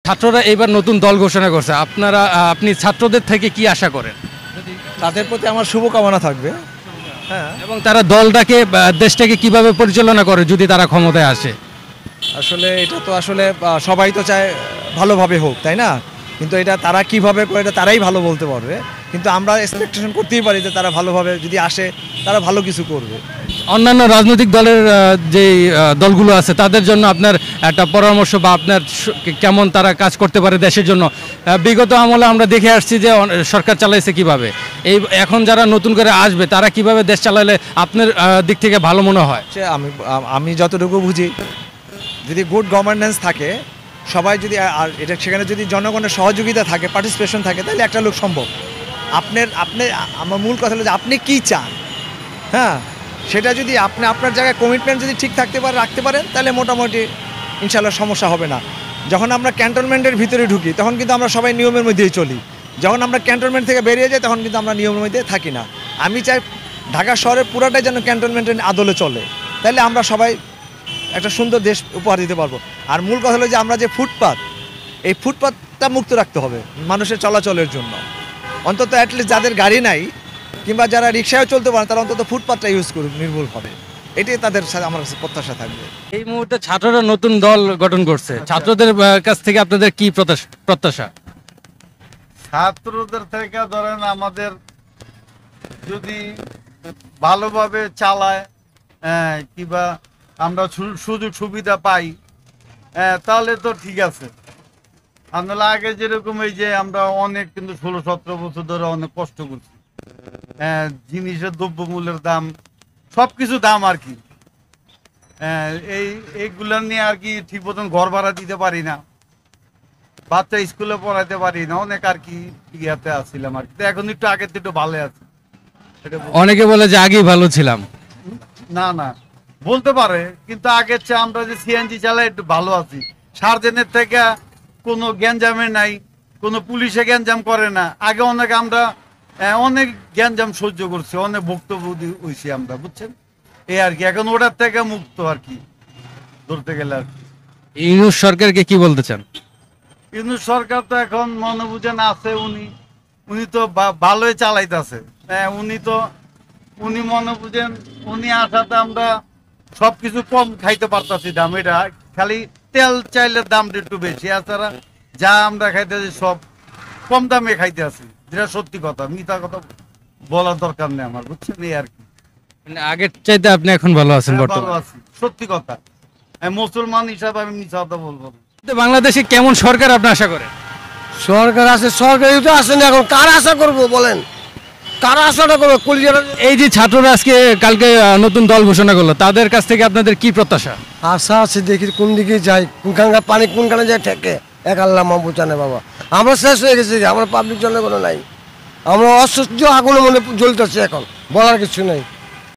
ছাত্ররা এবার নতুন দল ঘোষণা করছে, আপনি ছাত্রদের থেকে কি আশা করেন? তাদের প্রতি আমার শুভকামনা থাকবে। হ্যাঁ, এবং তারা দলটাকে দেশটাকে কিভাবে পরিচালনা করে যদি তারা ক্ষমতায় আসে? আসলে এটা তো আসলে সবাই তো চায় ভালোভাবে হোক, তাই না? কিন্তু এটা তারা কিভাবে করে এটা তারাই ভালো বলতে পারবে। কিন্তু আমরা এক্সপেকটেশন করতেই পারি যে তারা ভালোভাবে যদি আসে তারা ভালো কিছু করবে। অন্যান্য রাজনৈতিক দলের যে দলগুলো আছে তাদের জন্য আপনার একটা পরামর্শ বা আপনার কেমন তারা কাজ করতে পারে দেশের জন্য? বিগত আমলে আমরা দেখে আসছি যে সরকার চালাইছে কিভাবে, এই এখন যারা নতুন করে আসবে তারা কিভাবে দেশ চালাইলে আপনার দিক থেকে ভালো মনে হয়? আমি যতটুকু বুঝি, যদি গুড গভর্নেন্স থাকে, সবাই যদি আর এটা সেখানে যদি জনগণের সহযোগিতা থাকে, পার্টিসিপেশন থাকে, তাহলে একটা লোক সম্ভব। আপনি আমার মূল কথা হলো যে আপনি কী চান। হ্যাঁ, সেটা যদি আপনি আপনার জায়গায় কমিটমেন্ট যদি ঠিক রাখতে পারেন, তাহলে মোটামুটি ইনশাল্লাহ সমস্যা হবে না। যখন আমরা ক্যান্টনমেন্টের ভিতরে ঢুকি তখন কিন্তু আমরা সবাই নিয়মের মধ্যেই চলি। যখন আমরা ক্যান্টনমেন্ট থেকে বেরিয়ে যাই তখন কিন্তু আমরা নিয়মের মধ্যে থাকি না। আমি চাই ঢাকা শহরের পুরাটাই যেন ক্যান্টনমেন্টের আদলে চলে, তাহলে আমরা সবাই একটা সুন্দর দেশ উপহার দিতে পারবো। আর মূল কথা হলো যে আমরা যে ফুটপাত, এই ফুটপাতটা মুক্ত রাখতে হবে মানুষের চলাচলের জন্য। অন্তত অ্যাটলিস্ট যাদের গাড়ি নাই কিংবা যারা রিক্সায়ও চলতে পারে তারা অন্তত ফুটপাতটা ইউজ করুক নির্ভুলভাবে, এটাই তাদের সাথে আমার কাছে প্রত্যাশা থাকবে। এই মুহূর্তে ছাত্ররা নতুন দল গঠন করছে, ছাত্রদের কাছ থেকে আপনাদের কি প্রত্যাশা? ছাত্রদের থেকে ধরেন আমাদের যদি ভালোভাবে চালায়, কিংবা আমরা সুযোগ সুবিধা পাই, তাহলে তো ঠিক আছে। আমরা আগে যেরকম এই যে আমরা অনেক কিন্তু 16-17 বছর ধরে অনেক কষ্ট করছি, জিনিসের দ্রব্যমূল্যের দাম, সব কিছু দাম আর কি, এইগুলা নিয়ে আর কি ঠিক মতন ঘর ভাড়া দিতে পারি না, বাচ্চা স্কুলে পড়াইতে পারি না, অনেক আর কি ইয়াতে আসছিলাম আর কি। এখন একটু আগে তো একটু ভালো আছে। অনেকে বলে যে আগেই ভালো ছিলাম। না না, বলতে পারে, কিন্তু আগের চেয়ে আমরা যে সিএনজি চালাই একটু ভালো আছি। সার্জেনের থেকে কোনো গ্যাঞ্জামে নাই, কোনো পুলিশে গ্যাঞ্জাম করে না। আগে অনেক আমরা অনেক গ্যাঞ্জাম সহ্য করছি, অনেক ভুক্তভোগী হয়েছি আমরা, বুঝছেন, এই আর কি। এখন ওটার থেকে মুক্ত আর কি ধরতে গেলে আর কি। ইউনূস সরকারকে কি বলতে চান? ইউনূস সরকার তো এখন মনে বুঝেন আছে, উনি তো ভালোই চালাইতেছে। উনি মনে বুঝেন, উনি আসাতে আমরা সবকিছু কম খাইতে পারতাছি দাম। এটা খালি তেল চাইলের দামটা একটু বেশি, এছাড়া যা আমরা খাইতেছি সব কম দামে খাইতে আছি, যেটা সত্যি কথা, মিথ্যা কথা বলার দরকার নেই আমার, বুঝছেন, এই আর কি। মানে আগের চাইতে আপনি এখন ভালো আছেন? ভালো আছি, সত্যি কথা। মুসলমান হিসাবে আমি মিথ্যা কথা বলবো না। বাংলাদেশে কেমন সরকার আপনি আশা করেন? সরকার আছে, সরকারই তো আসেনি এখন, কার আশা করবো বলেন, কার আশাটা করবো? এই যে ছাত্ররা আজকে কালকে নতুন দল ঘোষণা করলো, তাদের কাছ থেকে আপনাদের কি প্রত্যাশা? আশা আছে, দেখি কোন দিকে যাই, কোনখানকার পানি কোনখানে যায় ঠেকে, এক আল্লাহ মাহবুব জানে বাবা। আমরা শেষ হয়ে গেছি, আমরা পাবলিক জনগণ নাই, আমরা অসহ্য আগুনের মনে জ্বলতেছি, এখন বলার কিছু নেই।